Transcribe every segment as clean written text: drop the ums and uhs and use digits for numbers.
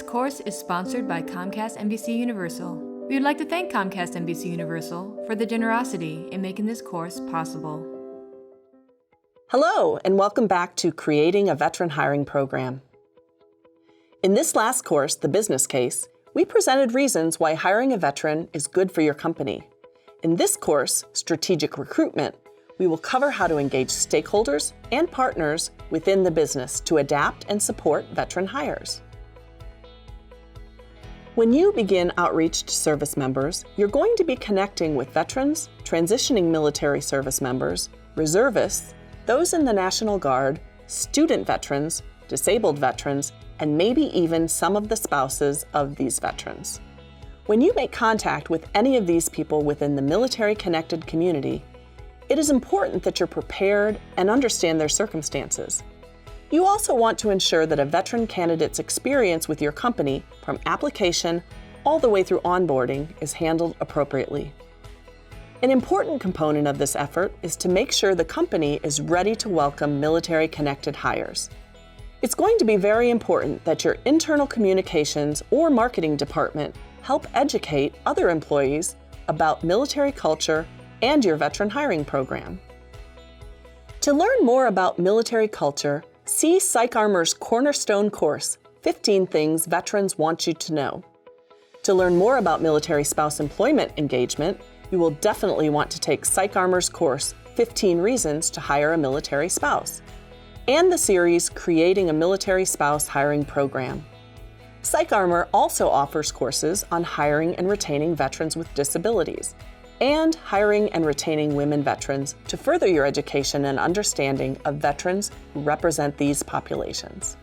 course is sponsored by Comcast NBC Universal. We would like to thank Comcast NBC Universal for the generosity in making this course possible. Hello, and welcome back to Creating a Veteran Hiring Program. In this last course, The Business Case, we presented reasons why hiring a veteran is good for your company. In this course, Strategic Recruitment, we will cover how to engage stakeholders and partners within the business to adapt and support veteran hires. When you begin outreach to service members, you're going to be connecting with veterans, transitioning military service members, reservists, those in the National Guard, student veterans, disabled veterans, and maybe even some of the spouses of these veterans. When you make contact with any of these people within the military-connected community, it is important that you're prepared and understand their circumstances. You also want to ensure that a veteran candidate's experience with your company, from application all the way through onboarding, is handled appropriately. An important component of this effort is to make sure the company is ready to welcome military-connected hires. It's going to be very important that your internal communications or marketing department help educate other employees about military culture and your veteran hiring program. To learn more about military culture, see PsychArmor's cornerstone course, 15 Things Veterans Want You to Know. To learn more about military spouse employment engagement, you will definitely want to take PsychArmor's course, 15 Reasons to Hire a Military Spouse, and the series Creating a Military Spouse Hiring Program. PsychArmor also offers courses on hiring and retaining veterans with disabilities, and hiring and retaining women veterans to further your education and understanding of veterans who represent these populations.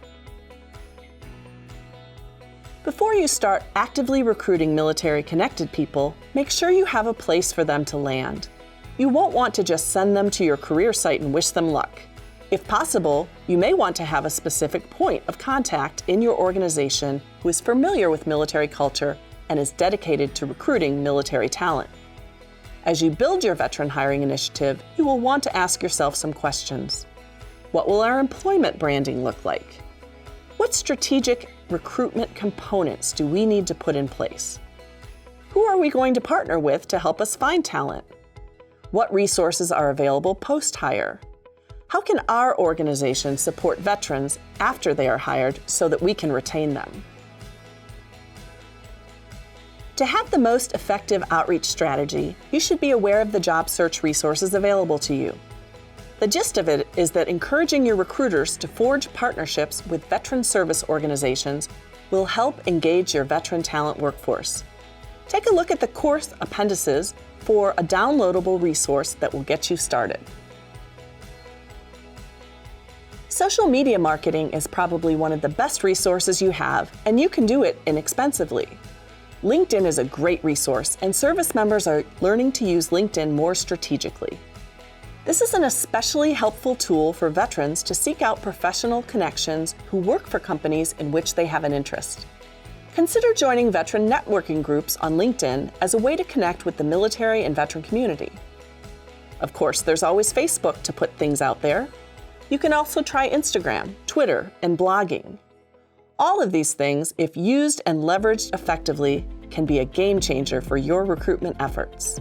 Before you start actively recruiting military-connected people, make sure you have a place for them to land. You won't want to just send them to your career site and wish them luck. If possible, you may want to have a specific point of contact in your organization who is familiar with military culture and is dedicated to recruiting military talent. As you build your veteran hiring initiative, you will want to ask yourself some questions. What will our employment branding look like? What strategic recruitment components do we need to put in place? Who are we going to partner with to help us find talent? What resources are available post-hire? How can our organization support veterans after they are hired so that we can retain them? To have the most effective outreach strategy, you should be aware of the job search resources available to you. The gist of it is that encouraging your recruiters to forge partnerships with veteran service organizations will help engage your veteran talent workforce. Take a look at the course appendices for a downloadable resource that will get you started. Social media marketing is probably one of the best resources you have, and you can do it inexpensively. LinkedIn is a great resource, and service members are learning to use LinkedIn more strategically. This is an especially helpful tool for veterans to seek out professional connections who work for companies in which they have an interest. Consider joining veteran networking groups on LinkedIn as a way to connect with the military and veteran community. Of course, there's always Facebook to put things out there. You can also try Instagram, Twitter, and blogging. All of these things, if used and leveraged effectively, can be a game changer for your recruitment efforts.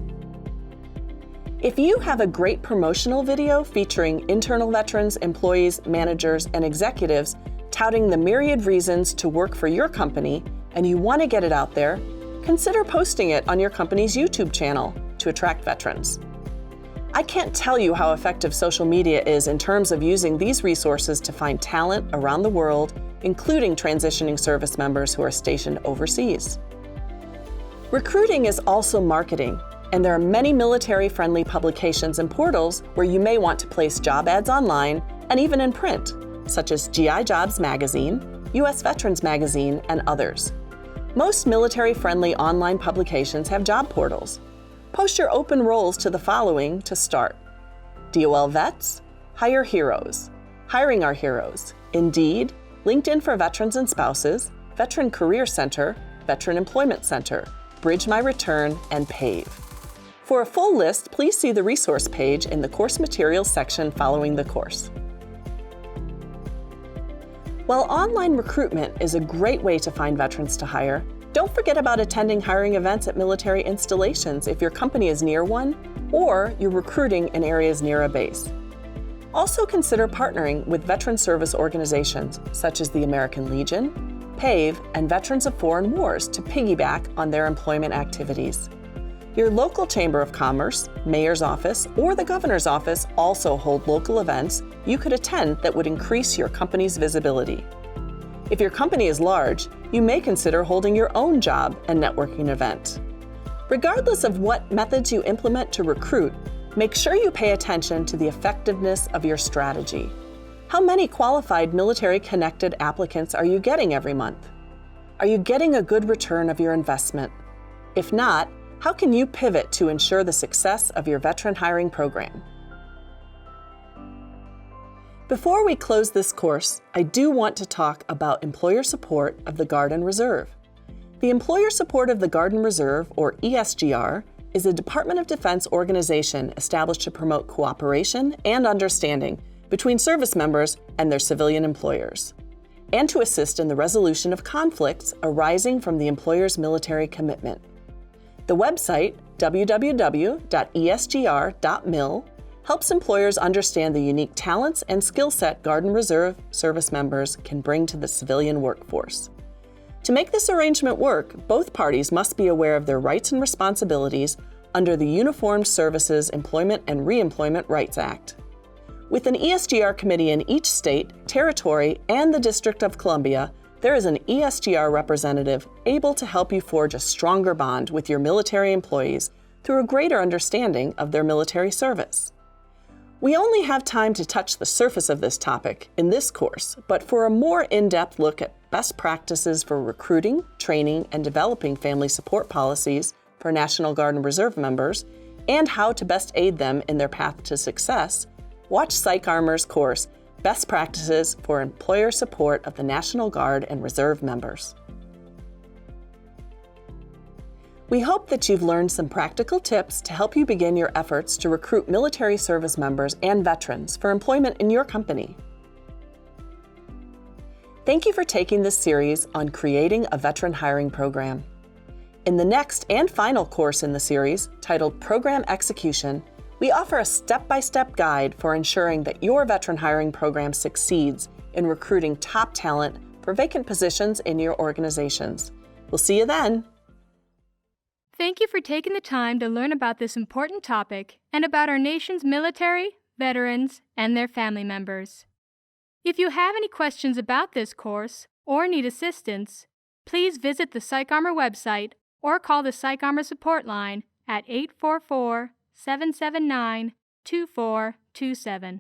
If you have a great promotional video featuring internal veterans, employees, managers, and executives touting the myriad reasons to work for your company, and you want to get it out there, consider posting it on your company's YouTube channel to attract veterans. I can't tell you how effective social media is in terms of using these resources to find talent around the world, including transitioning service members who are stationed overseas. Recruiting is also marketing, and there are many military-friendly publications and portals where you may want to place job ads online and even in print, such as GI Jobs Magazine, U.S. Veterans Magazine, and others. Most military-friendly online publications have job portals. Post your open roles to the following to start: DOL Vets, Hire Heroes, Hiring Our Heroes, Indeed, LinkedIn for Veterans and Spouses, Veteran Career Center, Veteran Employment Center, Bridge My Return, and PAVE. For a full list, please see the resource page in the course materials section following the course. While online recruitment is a great way to find veterans to hire, don't forget about attending hiring events at military installations if your company is near one or you're recruiting in areas near a base. Also consider partnering with veteran service organizations such as the American Legion, PAVE, and Veterans of Foreign Wars to piggyback on their employment activities. Your local Chamber of Commerce, Mayor's Office, or the Governor's Office also hold local events you could attend that would increase your company's visibility. If your company is large, you may consider holding your own job and networking event. Regardless of what methods you implement to recruit, make sure you pay attention to the effectiveness of your strategy. How many qualified military-connected applicants are you getting every month? Are you getting a good return of your investment? If not, how can you pivot to ensure the success of your veteran hiring program? Before we close this course, I do want to talk about employer support of the Guard and Reserve. The Employer Support of the Guard and Reserve, or ESGR, is a Department of Defense organization established to promote cooperation and understanding between service members and their civilian employers, and to assist in the resolution of conflicts arising from the employer's military commitment. The website, www.esgr.mil, helps employers understand the unique talents and skill set Guard and Reserve service members can bring to the civilian workforce. To make this arrangement work, both parties must be aware of their rights and responsibilities under the Uniformed Services Employment and Reemployment Rights Act. With an ESGR committee in each state, territory, and the District of Columbia, there is an ESGR representative able to help you forge a stronger bond with your military employees through a greater understanding of their military service. We only have time to touch the surface of this topic in this course, but for a more in-depth look at best practices for recruiting, training, and developing family support policies for National Guard and Reserve members, and how to best aid them in their path to success, watch PsychArmor's course, Best Practices for Employer Support of the National Guard and Reserve Members. We hope that you've learned some practical tips to help you begin your efforts to recruit military service members and veterans for employment in your company. Thank you for taking this series on creating a veteran hiring program. In the next and final course in the series, titled Program Execution, we offer a step-by-step guide for ensuring that your veteran hiring program succeeds in recruiting top talent for vacant positions in your organizations. We'll see you then. Thank you for taking the time to learn about this important topic and about our nation's military, veterans, and their family members. If you have any questions about this course or need assistance, please visit the PsychArmor website or call the PsychArmor support line at 844-779-2427.